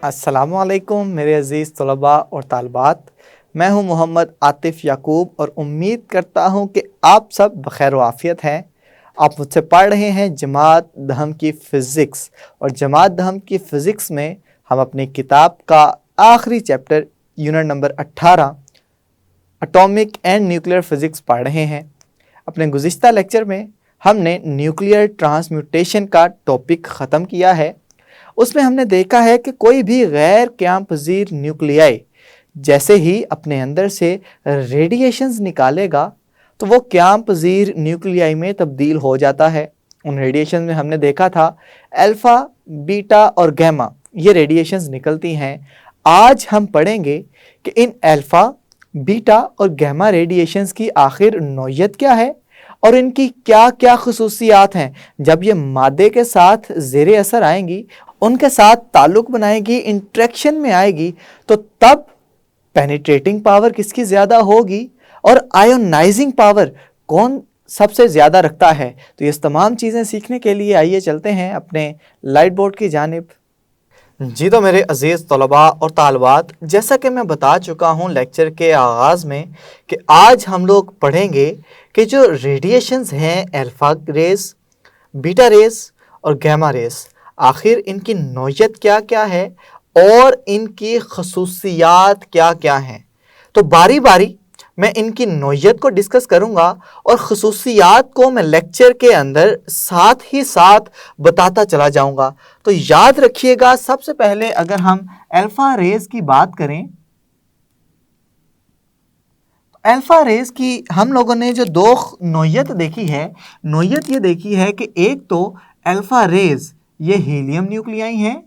अस्सलामुअलैकुम मेरे अज़ीज़ तलबा और तालबात। मैं हूं मोहम्मद आतिफ़ याकूब और उम्मीद करता हूं कि आप सब बखैर आफ़ियत हैं। आप मुझसे पढ़ रहे हैं जमात दहम की फ़िज़िक्स और जमात दहम की फ़िज़िक्स में हम अपनी किताब का आखिरी chapter unit number 18 atomic and nuclear physics पढ़ रहे हैं। अपने गुज़िश्ता लेक्चर में हमने न्यूक्लियर ट्रांसम्यूटेशन का टॉपिक ख़त्म किया है। उसमें हमने देखा है कि कोई भी गैर क़याम पज़ीर न्यूक्लियाई जैसे ही अपने अंदर से रेडिएशंस निकालेगा तो वो क़याम पज़ीर न्यूक्लियाई में तब्दील हो जाता है। उन रेडिएशन में हमने देखा था अल्फ़ा, बीटा और गैमा ये रेडिएशंस निकलती हैं। आज हम पढ़ेंगे कि इन अल्फ़ा, बीटा और गैमा रेडिएशंस की आखिर नौइयत क्या है और इनकी क्या क्या खुसूसियात हैं। जब ये मादे के साथ ज़ेरे असर आएंगी, उनके साथ ताल्लुक़ बनाएगी, इंट्रैक्शन में आएगी, तो तब पेनिट्रेटिंग पावर किसकी ज़्यादा होगी और आयोनाइजिंग पावर कौन सबसे ज़्यादा रखता है। तो ये तमाम चीज़ें सीखने के लिए आइए चलते हैं अपने लाइट बोर्ड की जानिब। जी तो मेरे अज़ीज़ तलबा और तालबात, जैसा कि मैं बता चुका हूँ लेक्चर के आगाज़ में कि आज हम लोग पढ़ेंगे कि जो रेडिएशंस हैं अल्फ़ा रेज़, बीटा रेज़ और गैमा रेज़, आखिर इनकी नौइयत क्या क्या है और इनकी खसूसियात क्या क्या हैं। तो बारी बारी मैं इनकी नौइयत को डिस्कस करूंगा और खसूसियात को मैं लेक्चर के अंदर साथ ही साथ बताता चला जाऊंगा। तो याद रखिएगा, सबसे पहले अगर हम अल्फ़ा रेज़ की बात करें, अल्फ़ा रेज़ की हम लोगों ने जो दो नौइयत देखी है, नौइयत ये देखी है कि एक तो अल्फ़ा रेज़ ये हीलियम न्यूक्लियाई हैं,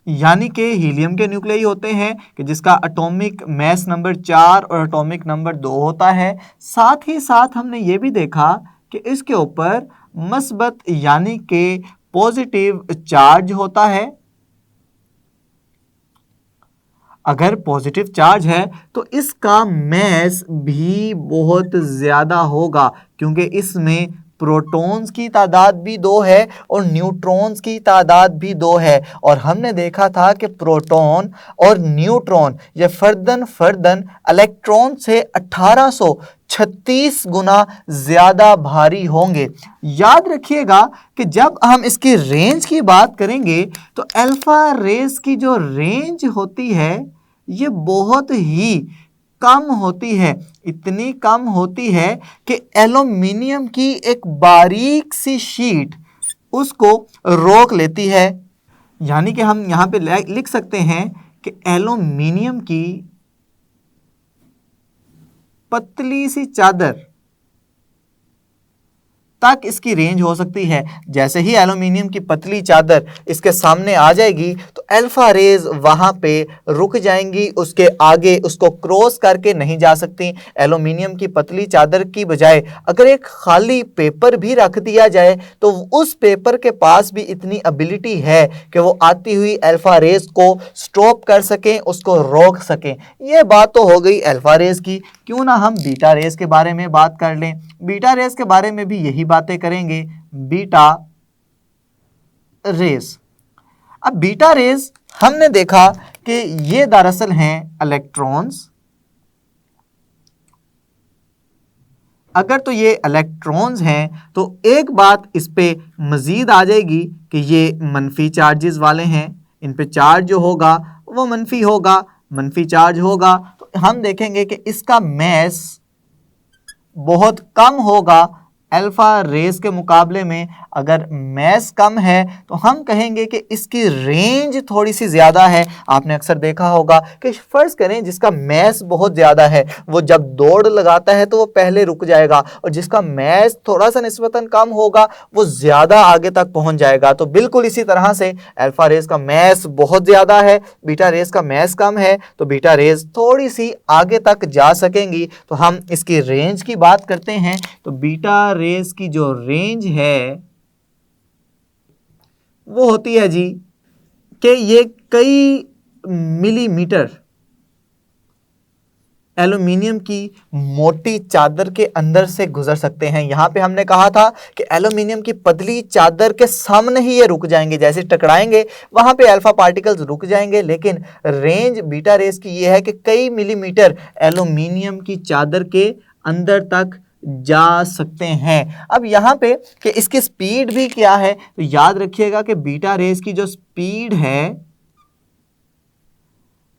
यानी कि हीलियम के न्यूक्लियाई होते हैं कि जिसका एटॉमिक मास नंबर 4 और एटॉमिक नंबर 2 होता है। साथ ही साथ हमने ये भी देखा कि इसके ऊपर मस्बत यानी कि पॉजिटिव चार्ज होता है। अगर पॉजिटिव चार्ज है तो इसका मास भी बहुत ज़्यादा होगा, क्योंकि इसमें प्रोटॉन्स की तादाद भी 2 है और न्यूट्रॉन्स की तादाद भी 2 है। और हमने देखा था कि प्रोटॉन और न्यूट्रॉन ये फर्दन इलेक्ट्रॉन से 1836 गुना ज़्यादा भारी होंगे। याद रखिएगा कि जब हम इसकी रेंज की बात करेंगे तो अल्फ़ा रेज़ की जो रेंज होती है ये बहुत ही कम होती है। इतनी कम होती है कि एल्युमिनियम की एक बारीक सी शीट उसको रोक लेती है। यानी कि हम यहाँ पे लिख सकते हैं कि एल्युमिनियम की पतली सी चादर तक इसकी रेंज हो सकती है। जैसे ही एल्युमिनियम की पतली चादर इसके सामने आ जाएगी तो अल्फ़ा रेज़ वहाँ पे रुक जाएंगी, उसके आगे उसको क्रॉस करके नहीं जा सकती। एल्युमिनियम की पतली चादर की बजाय अगर एक खाली पेपर भी रख दिया जाए तो उस पेपर के पास भी इतनी एबिलिटी है कि वो आती हुई अल्फ़ा रेज़ को स्टॉप कर सकें, उसको रोक सकें। ये बात तो हो गई अल्फ़ा रेज़ की। क्यों ना हम बीटा रेज़ के बारे में बात कर लें। बीटा रेज़ के बारे में भी यही बातें करेंगे। बीटा रेज़, अब बीटा रेज़ हमने देखा कि ये दरअसल हैं इलेक्ट्रॉन्स। अगर तो ये इलेक्ट्रॉन्स हैं तो एक बात इस पे मज़ीद आ जाएगी कि ये मनफी चार्जेस वाले हैं। इन पे चार्ज जो होगा वो मनफी होगा, मनफी चार्ज होगा तो हम देखेंगे कि इसका मास बहुत कम होगा अल्फ़ा रेज़ के मुकाबले में। अगर मास कम है तो हम कहेंगे कि इसकी रेंज थोड़ी सी ज़्यादा है। आपने अक्सर देखा होगा कि फ़र्ज़ करें जिसका मास बहुत ज़्यादा है वो जब दौड़ लगाता है तो वो पहले रुक जाएगा, और जिसका मास थोड़ा सा निस्बतन कम होगा वो ज़्यादा आगे तक पहुंच जाएगा। तो बिल्कुल इसी तरह से अल्फ़ा रेज़ का मास बहुत ज़्यादा है, बीटा रेज़ का मास कम है, तो बीटा रेज़ थोड़ी सी आगे तक जा सकेंगी। तो हम इसकी रेंज की बात करते हैं तो बीटा रेज़ की जो रेंज है वो होती है जी कि ये कई मिलीमीटर एल्यूमिनियम की मोटी चादर के अंदर से गुजर सकते हैं। यहाँ पे हमने कहा था कि एल्यूमिनियम की पतली चादर के सामने ही ये रुक जाएंगे, जैसे टकराएंगे वहाँ पे अल्फा पार्टिकल्स रुक जाएंगे, लेकिन रेंज बीटा रेस की ये है कि कई मिलीमीटर एल्यूमिनियम की चादर के अंदर तक जा सकते हैं। अब यहाँ पे कि इसकी स्पीड भी क्या है, तो याद रखिएगा कि बीटा रेस की जो स्पीड है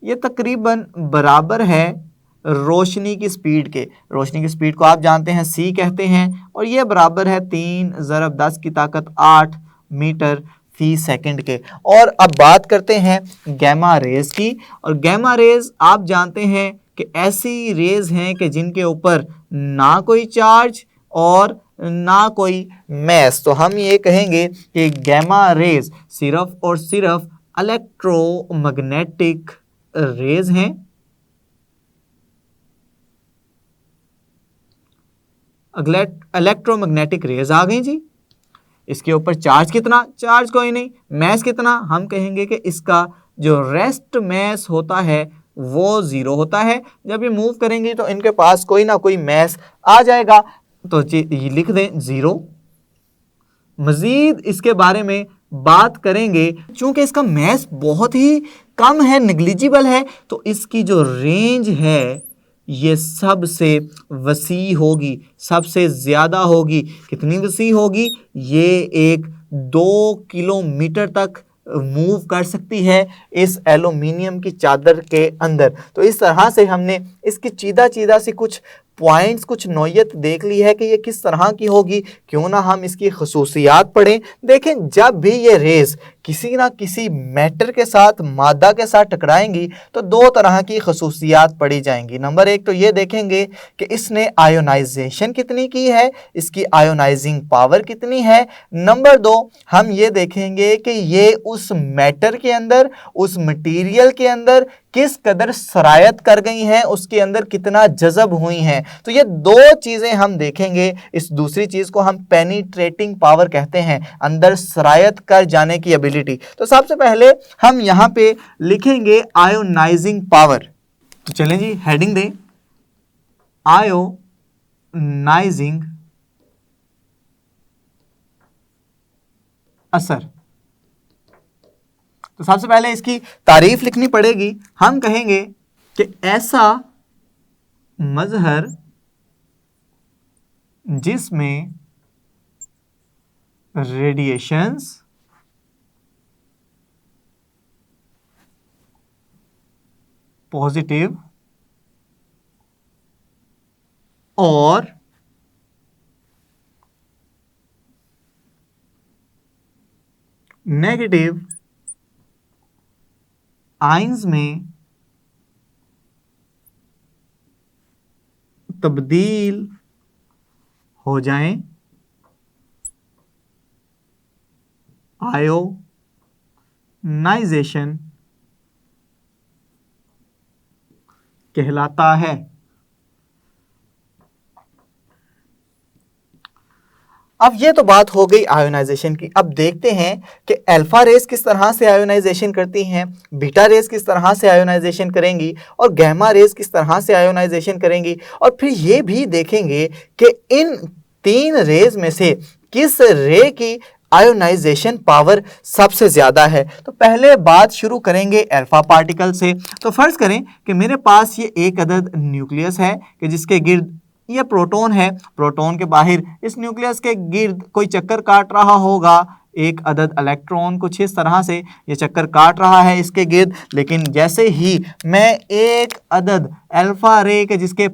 ये तकरीबन बराबर है रोशनी की स्पीड के। रोशनी की स्पीड को आप जानते हैं c कहते हैं, और ये बराबर है 3 × 10 की ताकत 8 मीटर फी सेकंड के। और अब बात करते हैं गैमा रेज की, और गैमा रेज आप जानते हैं कि ऐसी रेज हैं कि जिनके ऊपर ना कोई चार्ज और ना कोई मैस। तो हम ये कहेंगे कि गैमा रेज सिर्फ और सिर्फ इलेक्ट्रोमैग्नेटिक रेज हैं। इलेक्ट्रोमैग्नेटिक रेज आ गई जी। इसके ऊपर चार्ज कितना, चार्ज कोई नहीं। मैस कितना, हम कहेंगे कि इसका जो रेस्ट मैस होता है वो 0 होता है। जब ये मूव करेंगे तो इनके पास कोई ना कोई मैस आ जाएगा, तो ये लिख दें 0। मजीद इसके बारे में बात करेंगे, चूंकि इसका मैस बहुत ही कम है, नेग्लिजिबल है, तो इसकी जो रेंज है ये सबसे वसी होगी, सबसे ज़्यादा होगी। कितनी वसी होगी, ये 2 किलोमीटर तक मूव कर सकती है इस एल्यूमिनियम की चादर के अंदर। तो इस तरह से हमने इसकी चीदा सी कुछ पॉइंट्स, कुछ नौयत देख ली है कि ये किस तरह की होगी। क्यों ना हम इसकी खसूसियात पढ़ें। देखें, जब भी ये रेज किसी ना किसी मैटर के साथ, मादा के साथ टकराएंगी तो 2 तरह की खसूसियात पढ़ी जाएंगी। नंबर 1 तो ये देखेंगे कि इसने आयोनाइजेशन कितनी की है, इसकी आयोनाइजिंग पावर कितनी है। नंबर 2 हम ये देखेंगे कि ये उस मैटर के अंदर, उस मटीरियल के अंदर किस कदर सरायत कर गई हैं, उसके अंदर कितना जज़ब हुई हैं। तो ये 2 चीज़ें हम देखेंगे। इस दूसरी चीज़ को हम पेनिट्रेटिंग पावर कहते हैं, अंदर सरायत कर जाने की एबिलिटी। तो सबसे पहले हम यहाँ पे लिखेंगे आयोनाइजिंग पावर। तो चलें जी, हेडिंग दें आयोनाइजिंग असर। तो सबसे पहले इसकी तारीफ लिखनी पड़ेगी। हम कहेंगे कि ऐसा मजहर जिसमें रेडिएशंस पॉजिटिव और नेगेटिव आयंस में तब्दील हो जाएं, आयोनाइजेशन कहलाता है। अब ये तो बात हो गई आयोनाइजेशन की। अब देखते हैं कि अल्फा रेस किस तरह से आयोनाइजेशन करती हैं, बीटा रेस किस तरह से आयोनाइजेशन करेंगी, और गैमा रेस किस तरह से आयोनाइजेशन करेंगी। और फिर ये भी देखेंगे कि इन 3 रेज में से किस रे की आयोनाइजेशन पावर सबसे ज़्यादा है। तो पहले बात शुरू करेंगे अल्फा पार्टिकल से। तो फ़र्ज़ करें कि मेरे पास ये एक अदद न्यूक्लियस है कि जिसके गिर्द ये प्रोटॉन है। प्रोटॉन के बाहर इस न्यूक्लियस के गिर्द कोई चक्कर काट रहा होगा, एक अदद इलेक्ट्रॉन कुछ इस तरह से ये चक्कर काट रहा है इसके गिर्द। लेकिन जैसे ही मैं एक अदद अल्फा रे के जिसके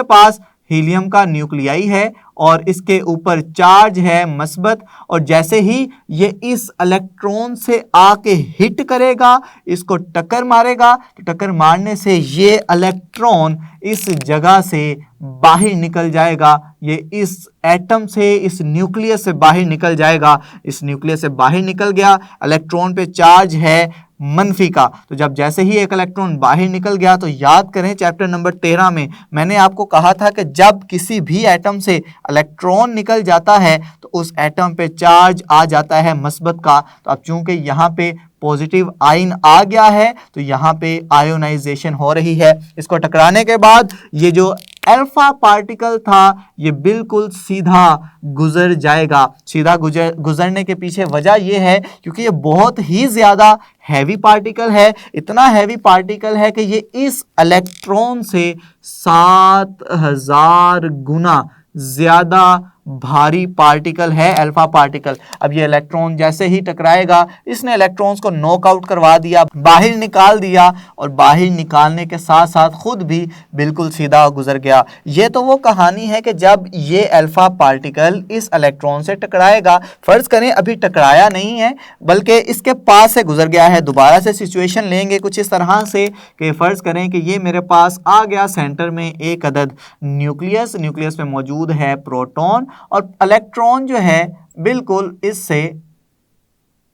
पास हीलियम का न्यूक्लियाई है और इसके ऊपर चार्ज है मस्बत, और जैसे ही ये इस इलेक्ट्रॉन से आके हिट करेगा, इसको टक्कर मारेगा, तो टक्कर मारने से ये इलेक्ट्रॉन इस जगह से बाहर निकल जाएगा। ये इस एटम से, इस न्यूक्लियस से बाहर निकल जाएगा। इस न्यूक्लियस से बाहर निकल गया, इलेक्ट्रॉन पे चार्ज है मनफी का। तो जब जैसे ही एक इलेक्ट्रॉन बाहर निकल गया, तो याद करें चैप्टर नंबर 13 में मैंने आपको कहा था कि जब किसी भी एटम से इलेक्ट्रॉन निकल जाता है तो उस एटम पे चार्ज आ जाता है मस्बत का। तो अब चूंकि यहाँ पे पॉजिटिव आयन आ गया है तो यहाँ पे आयोनाइजेशन हो रही है। इसको टकराने के बाद ये जो अल्फा पार्टिकल था ये बिल्कुल सीधा गुजर जाएगा। सीधा गुजरने के पीछे वजह ये है क्योंकि ये बहुत ही ज़्यादा हैवी पार्टिकल है। इतना हैवी पार्टिकल है कि ये इस इलेक्ट्रॉन से 7000 गुना ज़्यादा भारी पार्टिकल है अल्फा पार्टिकल। अब ये इलेक्ट्रॉन जैसे ही टकराएगा इसने इलेक्ट्रॉन्स को नॉकआउट करवा दिया, बाहर निकाल दिया और बाहर निकालने के साथ साथ खुद भी बिल्कुल सीधा गुजर गया। ये तो वो कहानी है कि जब ये अल्फा पार्टिकल इस इलेक्ट्रॉन से टकराएगा, फ़र्ज़ करें अभी टकराया नहीं है बल्कि इसके पास से गुजर गया है। दोबारा से सिचुएशन लेंगे कुछ इस तरह से कि फ़र्ज़ करें कि ये मेरे पास आ गया, सेंटर में एक अदद न्यूक्लियस में मौजूद है प्रोटॉन और इलेक्ट्रॉन जो है बिल्कुल इससे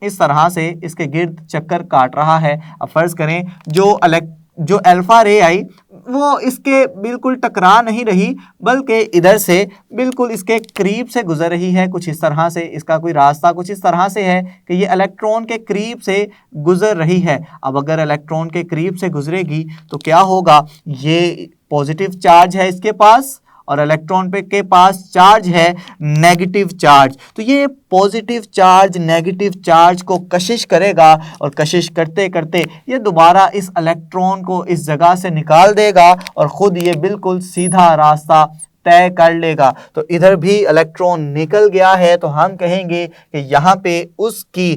इस तरह से इसके गिर्द चक्कर काट रहा है। अब फर्ज करें जो अल्फा रे आई वो इसके बिल्कुल टकरा नहीं रही बल्कि इधर से बिल्कुल इसके करीब से गुजर रही है। कुछ इस तरह से इसका कोई रास्ता कुछ इस तरह से है कि ये इलेक्ट्रॉन के करीब से गुजर रही है। अब अगर इलेक्ट्रॉन के करीब से गुजरेगी तो क्या होगा, ये पॉजिटिव चार्ज है इसके पास और इलेक्ट्रॉन पे के पास चार्ज है नेगेटिव चार्ज। तो ये पॉजिटिव चार्ज नेगेटिव चार्ज को कशिश करेगा और कशिश करते करते ये दोबारा इस इलेक्ट्रॉन को इस जगह से निकाल देगा और ख़ुद ये बिल्कुल सीधा रास्ता तय कर लेगा। तो इधर भी इलेक्ट्रॉन निकल गया है तो हम कहेंगे कि यहाँ पे उसकी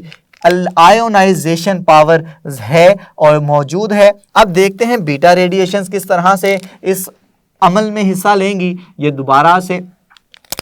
आयोनाइजेशन पावर है और मौजूद है। अब देखते हैं बीटा रेडिएशंस किस तरह से इस अमल में हिस्सा लेंगी। ये दोबारा से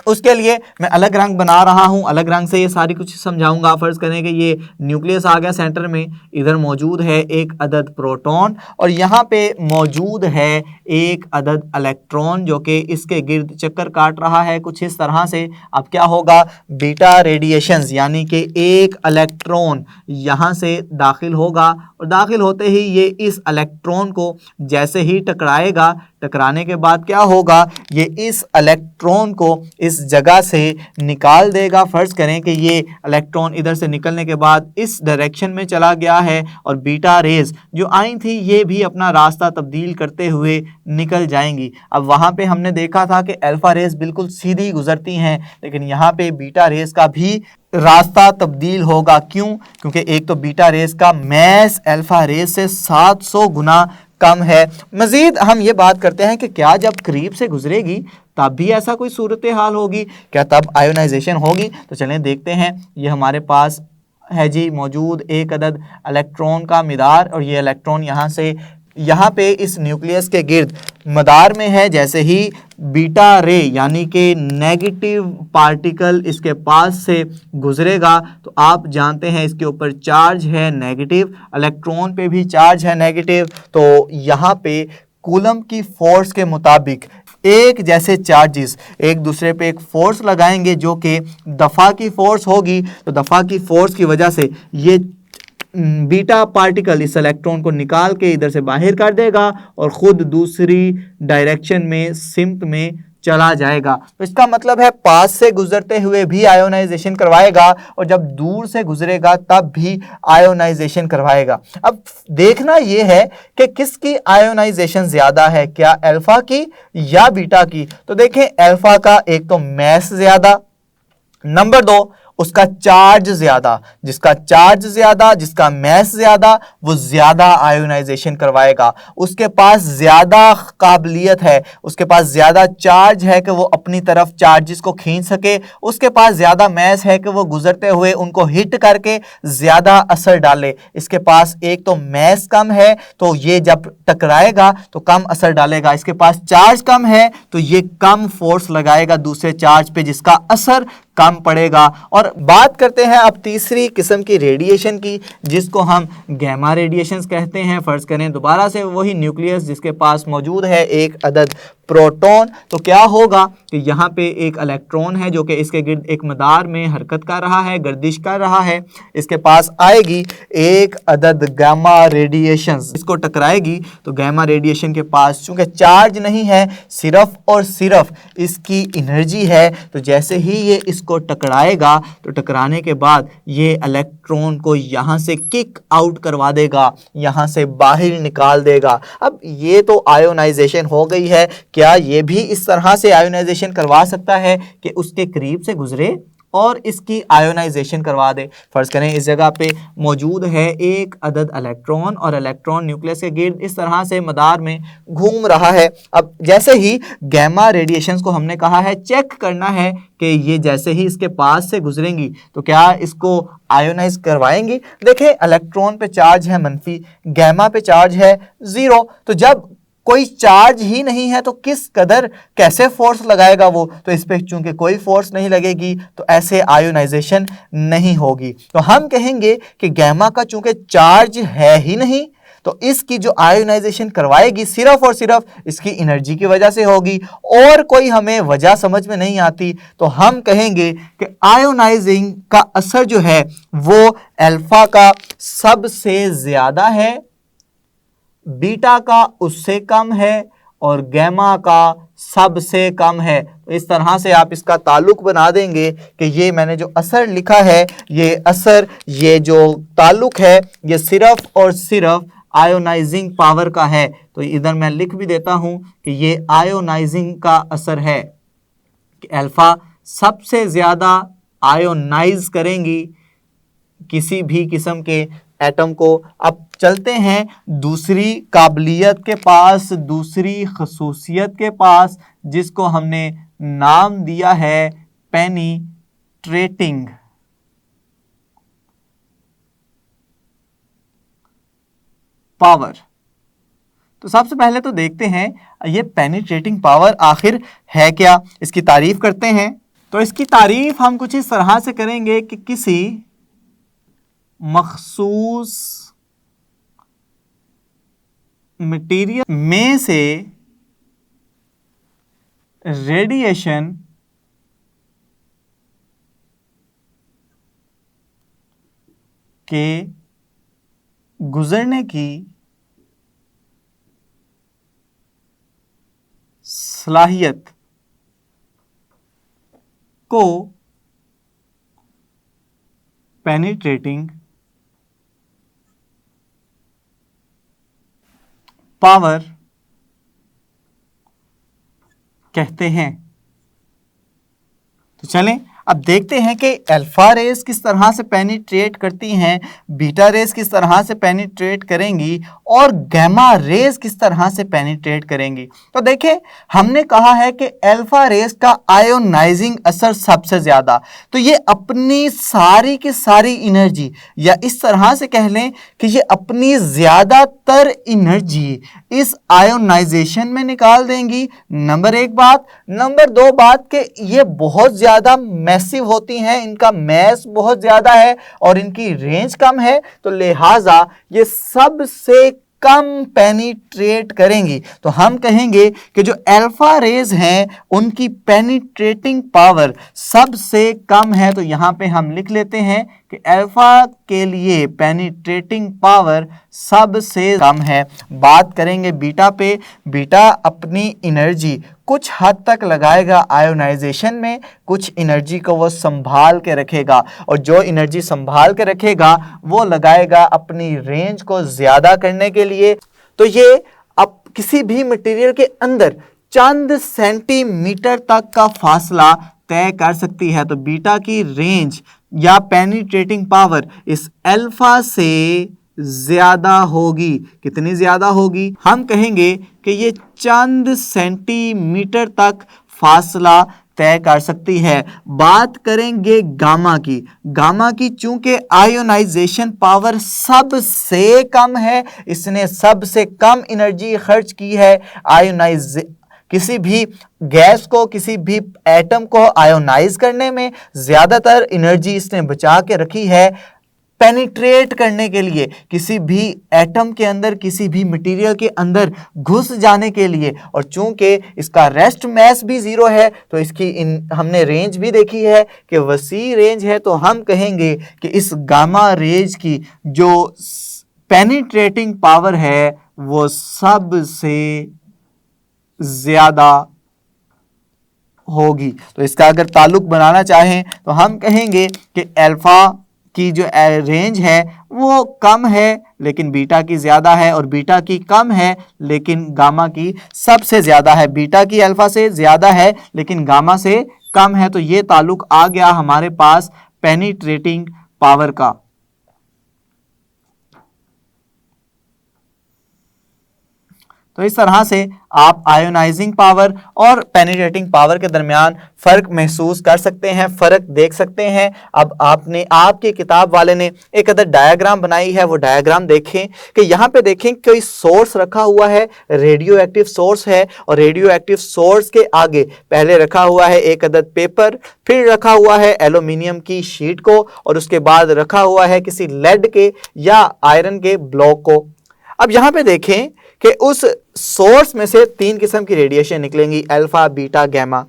उसके लिए मैं अलग रंग बना रहा हूँ, अलग रंग से ये सारी कुछ समझाऊंगा। फ़र्ज़ करें कि ये न्यूक्लियस आ गया सेंटर में, इधर मौजूद है एक अदद प्रोटॉन और यहाँ पे मौजूद है एक अदद इलेक्ट्रॉन जो कि इसके गिर्द चक्कर काट रहा है कुछ इस तरह से। अब क्या होगा, बीटा रेडिएशंस यानी कि एक इलेक्ट्रॉन यहाँ से दाखिल होगा और दाखिल होते ही ये इस इलेक्ट्रॉन को जैसे ही टकराएगा, टकराने के बाद क्या होगा, ये इस इलेक्ट्रॉन को इस जगह से निकाल देगा। फ़र्ज़ करें कि ये इलेक्ट्रॉन इधर से निकलने के बाद इस डायरेक्शन में चला गया है और बीटा रेज जो आई थी ये भी अपना रास्ता तब्दील करते हुए निकल जाएंगी। अब वहाँ पे हमने देखा था कि अल्फ़ा रेज बिल्कुल सीधी गुजरती हैं, लेकिन यहाँ पे बीटा रेज का भी रास्ता तब्दील होगा। क्यों? क्योंकि एक तो बीटा रेज का मैस अल्फ़ा रेज से 700 गुना कम है। मज़ीद हम ये बात करते हैं कि क्या जब करीब से गुजरेगी तब भी ऐसा कोई सूरत हाल होगी, क्या तब आयोनाइजेशन होगी? तो चलें देखते हैं। ये हमारे पास है जी मौजूद एक अदद इलेक्ट्रॉन का मदार और ये इलेक्ट्रॉन यहाँ पे इस न्यूक्लियस के गिर्द मदार में है। जैसे ही बीटा रे यानी कि नेगेटिव पार्टिकल इसके पास से गुजरेगा तो आप जानते हैं इसके ऊपर चार्ज है नेगेटिव, इलेक्ट्रॉन पे भी चार्ज है नेगेटिव। तो यहाँ पे कूलम की फोर्स के मुताबिक एक जैसे चार्जेस एक दूसरे पे एक फोर्स लगाएंगे जो कि दफ़ा की फोर्स होगी। तो दफ़ा की फोर्स की वजह से ये बीटा पार्टिकल इस इलेक्ट्रॉन को निकाल के इधर से बाहर कर देगा और ख़ुद दूसरी डायरेक्शन में सिम्त में चला जाएगा। तो इसका मतलब है पास से गुजरते हुए भी आयोनाइजेशन करवाएगा और जब दूर से गुजरेगा तब भी आयोनाइजेशन करवाएगा। अब देखना यह है कि किसकी आयोनाइजेशन ज़्यादा है, क्या अल्फ़ा की या बीटा की। तो देखें अल्फ़ा का एक तो मैस ज़्यादा, नंबर 2 उसका चार्ज ज़्यादा। जिसका चार्ज ज़्यादा जिसका मैस ज़्यादा वो ज़्यादा आयोनाइजेशन करवाएगा। उसके पास ज़्यादा काबिलियत है, उसके पास ज़्यादा चार्ज है कि वो अपनी तरफ चार्जेस को खींच सके, उसके पास ज़्यादा मैस है कि वो गुजरते हुए उनको हिट करके ज़्यादा असर डाले। इसके पास एक तो मैस कम है तो ये जब टकराएगा तो कम असर डालेगा, इसके पास चार्ज कम है तो ये कम फोर्स लगाएगा दूसरे चार्ज पे जिसका असर कम पड़ेगा। और बात करते हैं अब तीसरी किस्म की रेडिएशन की जिसको हम गैमा रेडिएशंस कहते हैं। फ़र्ज़ करें दोबारा से वही न्यूक्लियस जिसके पास मौजूद है एक अदद प्रोटॉन। तो क्या होगा कि यहाँ पे एक इलेक्ट्रॉन है जो कि इसके गिर्द एक मदार में हरकत कर रहा है, गर्दिश कर रहा है। इसके पास आएगी एक अदद गामा रेडिएशन, इसको टकराएगी तो गामा रेडिएशन के पास चूंकि चार्ज नहीं है, सिर्फ और सिर्फ इसकी एनर्जी है, तो जैसे ही ये इसको टकराएगा तो टकराने के बाद ये इलेक्ट्रॉन को यहाँ से किक आउट करवा देगा, यहाँ से बाहर निकाल देगा। अब ये तो आयोनाइजेशन हो गई है। क्या ये भी इस तरह से आयोनाइजेशन करवा सकता है कि उसके करीब से गुजरे और इसकी आयोनाइजेशन करवा दे? फर्ज करें इस जगह पे मौजूद है एक अदद इलेक्ट्रॉन और इलेक्ट्रॉन न्यूक्लियस के गिर्द इस तरह से मदार में घूम रहा है। अब जैसे ही गामा रेडिएशंस को हमने कहा है चेक करना है कि ये जैसे ही इसके पास से गुजरेंगी तो क्या इसको आयोनाइज करवाएंगी। देखें इलेक्ट्रॉन पे चार्ज है मनफी, गामा पे चार्ज है 0, तो जब कोई चार्ज ही नहीं है तो किस कदर कैसे फोर्स लगाएगा वो, तो इस पे चूंकि कोई फोर्स नहीं लगेगी तो ऐसे आयोनाइजेशन नहीं होगी। तो हम कहेंगे कि गामा का चूंकि चार्ज है ही नहीं तो इसकी जो आयोनाइजेशन करवाएगी सिर्फ और सिर्फ इसकी एनर्जी की वजह से होगी और कोई हमें वजह समझ में नहीं आती, तो हम कहेंगे कि आयोनाइजिंग का असर जो है वो अल्फा का सबसे ज्यादा है, बीटा का उससे कम है और गामा का सबसे कम है। तो इस तरह से आप इसका ताल्लुक बना देंगे कि ये मैंने जो असर लिखा है ये असर, ये जो ताल्लुक है ये सिर्फ और सिर्फ आयोनाइजिंग पावर का है। तो इधर मैं लिख भी देता हूं कि ये आयोनाइजिंग का असर है कि अल्फा सबसे ज्यादा आयोनाइज करेंगी किसी भी किस्म के एटम को। अब चलते हैं दूसरी काबिलियत के पास, दूसरी खसूसियत के पास, जिसको हमने नाम दिया है पेनिट्रेटिंग पावर। तो सबसे पहले तो देखते हैं ये पेनिट्रेटिंग पावर आखिर है क्या, इसकी तारीफ करते हैं। तो इसकी तारीफ हम कुछ इस तरह से करेंगे कि किसी मखसूस मटेरियल में से रेडिएशन के गुजरने की सलाहियत को पेनिट्रेटिंग पावर कहते हैं। तो चलें अब देखते हैं कि अल्फा रेस किस तरह से पेनिट्रेट करती हैं, बीटा रेस किस तरह से पेनिट्रेट करेंगी और गामा रेस किस तरह से पेनिट्रेट करेंगी। तो देखें हमने कहा है कि अल्फा रेस का आयोनाइजिंग असर सबसे ज़्यादा, तो ये अपनी सारी की सारी एनर्जी, या इस तरह से कह लें कि ये अपनी ज़्यादातर एनर्जी इस आयोनाइजेशन में निकाल देंगी। नंबर एक बात। नंबर दो बात कि ये बहुत ज़्यादा मैसिव होती हैं, इनका मैस बहुत ज़्यादा है और इनकी रेंज कम है, तो लिहाजा ये सबसे कम पेनिट्रेट करेंगी। तो हम कहेंगे कि जो अल्फा रेज हैं उनकी पेनिट्रेटिंग पावर सबसे कम है। तो यहाँ पे हम लिख लेते हैं कि अल्फा के लिए पेनिट्रेटिंग पावर सबसे कम है। बात करेंगे बीटा पे। बीटा अपनी एनर्जी कुछ हद तक लगाएगा आयोनाइजेशन में, कुछ एनर्जी को वो संभाल के रखेगा और जो एनर्जी संभाल के रखेगा वो लगाएगा अपनी रेंज को ज़्यादा करने के लिए। तो ये अब किसी भी मटेरियल के अंदर चंद सेंटीमीटर तक का फासला तय कर सकती है। तो बीटा की रेंज या पेनिट्रेटिंग पावर इस अल्फा से ज्यादा होगी। कितनी ज्यादा होगी? हम कहेंगे कि ये चंद सेंटीमीटर तक फासला तय कर सकती है। बात करेंगे गामा की। गामा की चूंकि आयोनाइजेशन पावर सबसे कम है, इसने सबसे कम एनर्जी खर्च की है किसी भी गैस को, किसी भी एटम को आयोनाइज करने में ज़्यादातर एनर्जी इसने बचा के रखी है पेनिट्रेट करने के लिए, किसी भी एटम के अंदर, किसी भी मटेरियल के अंदर घुस जाने के लिए। और चूंकि इसका रेस्ट मास भी ज़ीरो है तो इसकी हमने रेंज भी देखी है कि वसी रेंज है, तो हम कहेंगे कि इस गामा रेज की जो पेनिट्रेटिंग पावर है वो सबसे ज़्यादा होगी। तो इसका अगर ताल्लुक बनाना चाहें तो हम कहेंगे कि अल्फा की जो रेंज है वो कम है लेकिन बीटा की ज़्यादा है, और बीटा की कम है लेकिन गामा की सबसे ज़्यादा है। बीटा की अल्फा से ज़्यादा है लेकिन गामा से कम है। तो ये ताल्लुक आ गया हमारे पास पेनिट्रेटिंग पावर का। तो इस तरह से आप आयोनाइजिंग पावर और पेनिट्रेटिंग पावर के दरमियान फ़र्क महसूस कर सकते हैं, फ़र्क देख सकते हैं। अब आपकी किताब वाले ने एक अदर डायग्राम बनाई है, वो डायग्राम देखें कि यहाँ पे देखें कोई सोर्स रखा हुआ है, रेडियो एक्टिव सोर्स है, और रेडियो एक्टिव सोर्स के आगे पहले रखा हुआ है एक अदद पेपर, फिर रखा हुआ है एल्यूमिनियम की शीट को, और उसके बाद रखा हुआ है किसी लेड के या आयरन के ब्लॉक को। अब यहाँ पे देखें कि उस सोर्स में से 3 किस्म की रेडिएशन निकलेंगी, अल्फा, बीटा, गैमा।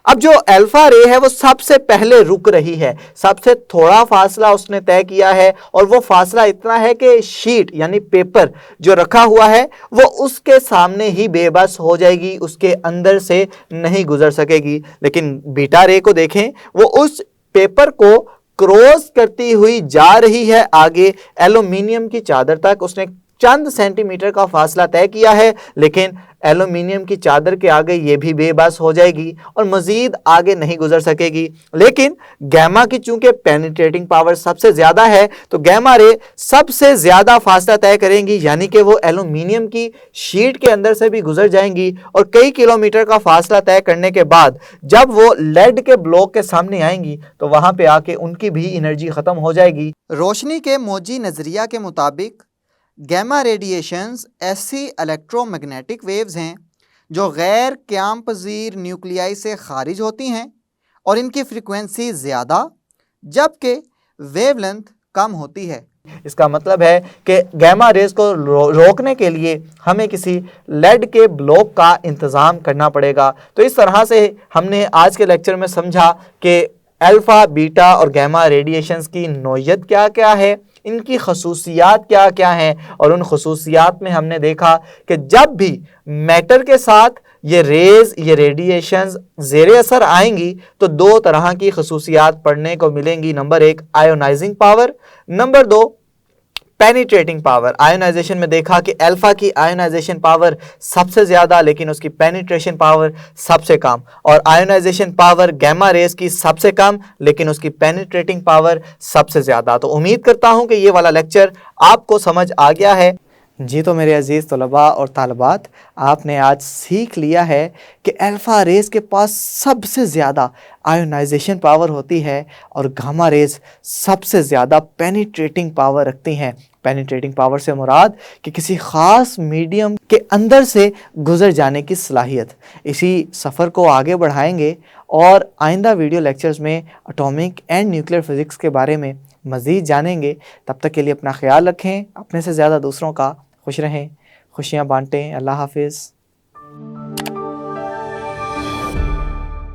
अब जो अल्फा रे है वो सबसे पहले रुक रही है, सबसे थोड़ा फासला उसने तय किया है, और वो फासला इतना है कि शीट यानी पेपर जो रखा हुआ है वो उसके सामने ही बेबस हो जाएगी, उसके अंदर से नहीं गुजर सकेगी। लेकिन बीटा रे को देखें, वो उस पेपर को क्रॉस करती हुई जा रही है आगे एल्यूमिनियम की चादर तक। उसने चंद सेंटीमीटर का फासला तय किया है, लेकिन एल्यूमिनियम की चादर के आगे ये भी बेबस हो जाएगी और मजीद आगे नहीं गुजर सकेगी। लेकिन गैमा की चूंकि पेनिट्रेटिंग पावर सबसे ज्यादा है तो गैमा रे सबसे ज्यादा फासला तय करेंगी, यानी कि वो एल्यूमिनियम की शीट के अंदर से भी गुजर जाएंगी, और कई किलोमीटर का फासला तय करने के बाद जब वो लेड के ब्लॉक के सामने आएंगी तो वहां पे आके उनकी भी एनर्जी खत्म हो जाएगी। रोशनी के मौजी नज़रिया के मुताबिक गैमा रेडिएशंस ऐसी इलेक्ट्रोमैग्नेटिक वेव्स हैं जो गैर क़याम पज़ीर न्यूक्लियाई से खारिज होती हैं और इनकी फ्रीक्वेंसी ज़्यादा जबकि वेवलेंथ कम होती है। इसका मतलब है कि गैमा रेज को रोकने के लिए हमें किसी लेड के ब्लॉक का इंतज़ाम करना पड़ेगा। तो इस तरह से हमने आज के लेक्चर में समझा कि अल्फ़ा, बीटा और गैमा रेडिएशंस की नौइयत क्या क्या है, इनकी खसूसियात क्या क्या हैं, और उन खसूसियात में हमने देखा कि जब भी मैटर के साथ ये रेज, ये रेडिएशंस ज़ेरे असर आएंगी तो 2 तरह की खसूसियात पढ़ने को मिलेंगी। Number 1 ionizing power, number 2 penetrating power. Ionization में देखा कि अल्फा की आयोनाइजेशन पावर सबसे ज़्यादा लेकिन उसकी पेनिट्रेशन पावर सबसे कम, और आयोनाइजेशन पावर गैमा रेज की सबसे कम लेकिन उसकी पेनिट्रेटिंग पावर सबसे ज़्यादा। तो उम्मीद करता हूं कि ये वाला लेक्चर आपको समझ आ गया है। जी तो मेरे अज़ीज़ तलबा और तालबात, आपने आज सीख लिया है कि अल्फ़ा रेज़ के पास सबसे ज़्यादा आयोनाइजेशन पावर होती है और गामा रेज़ सबसे ज़्यादा पेनिट्रेटिंग पावर रखती हैं। पेनिट्रेटिंग पावर से मुराद कि किसी ख़ास मीडियम के अंदर से गुज़र जाने की सलाहियत। इसी सफ़र को आगे बढ़ाएंगे और आइंदा वीडियो लेक्चर्स में एटॉमिक एंड न्यूक्लियर फ़िज़िक्स के बारे में मज़ीद जानेंगे। तब तक के लिए अपना ख्याल रखें, अपने से ज़्यादा दूसरों का खुश रहें, खुशियाँ बांटें। अल्लाह हाफ़िज़।